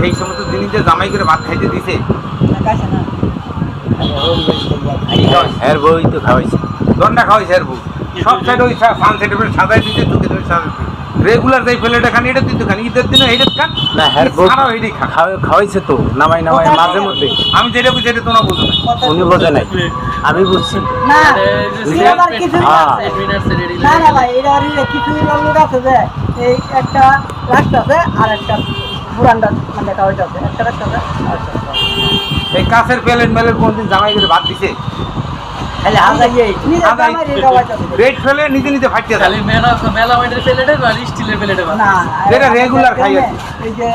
সেই সমস্ত জিনিস যে জামাই করে ভাত খাইতে দিছে এর বই তো খাওয়াইছে দন্ডা খাওয়াইছে আর বউ সব সাইড ওই সানসেটের উপরে সাজাই দিতে চোখে ধরে সাজাই রেগুলার যাই ফেলেটা খান এটা তুই তো খান ঈদের দিনে এইটা খান না হ্যার বউ ছাড়াও এইটাই খান খাওয়াইছে তো নামাই মাঝে মধ্যে আমি যেটা বুঝি সেটা তোমরা বুঝো না উনি বোঝে নাই আমি বুঝছি না বুঝলে? এটা আবার কিছু হ্যাঁ। না না ভাই এটা আর কিছু লোক আছে যে এই একটা রাস্তা আছে আর একটা পুরানটা মানে কাগজ আছে একটা রাস্তা আছে আচ্ছা এই কাছের প্লেট মেলের কোনদিন জামাই করে ভাত দিছে খালি হাজাইয়ে নিজে জামাই রে কাগজ আছে রেড ফেলে নিজে নিজে ফাটিয়ে দেয় খালি মেলা মাইন্ডের প্লেটে আর স্টিলের প্লেটে না যেটা regular খাই আছে। এই যে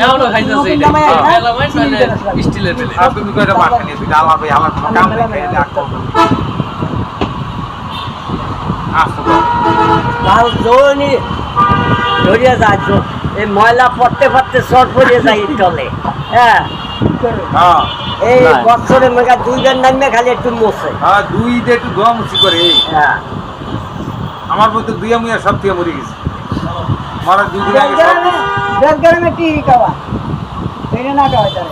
এমনও খাইতেছে এটা জামাই আছে, মেলা মাইন্ড মানে চিনি স্টিলের প্লেট আর তুমি কয়টা বাসা নিয়ে তুই আমার ভাই আমার কোনো কাম নেই খেয়ে দেখ আসো লাল জোনি ধরিয়া যায় এই ময়লা পড়তে পড়তে শর্ট পড়িয়ে যায় টলে হ্যাঁ হ্যাঁ এই না। বছরে মেগা দুইবার নামে খালি একটু মোছে হ্যাঁ দুই দিয়ে একটু দোয়া মুছি করে এই হ্যাঁ আমার বলতে দুইয়া মুইয়া সব থেকে মরে গেছে মারা দুই দিন আগে সব বেলগ্রামে কি খাওয়া এটা না খাওয়া যায়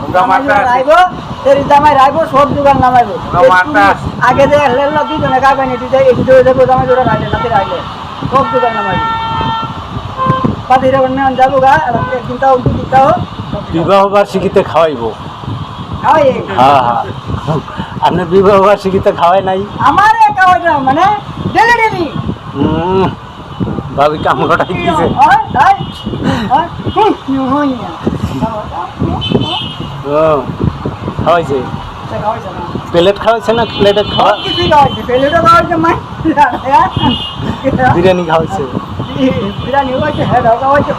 ওগা মারটা রাইবো তেরি জামাই রাইবো সব দোকান নামাইবো ওগা মারটা আগে যে হেলেল দুজনে খাবেন এটি যে এই দুটো দেবো জামাই জোড়া রাইলে নাতে রাইলে সব দোকান নামাইবো পাতি রে বন্যা যাবো গা একদিন তাও দুদিন তাও বিবাহ বার্ষিকীতে খাওয়াইবো খাওয়াই হ্যাঁ হ্যাঁ আপনার বিবাহ বার্ষিকীতে খাওয়াই নাই আমার একা ওইটা মানে ডেলি ডেলি ভাবি কামড়াটাই দিছে ও খাওয়াইছে প্লেট খাওয়াইছে না প্লেটে খাওয়া বিরিয়ানি খাওয়াইছে বিরিয়ানি হয়েছে হেড হওয়া হয়েছে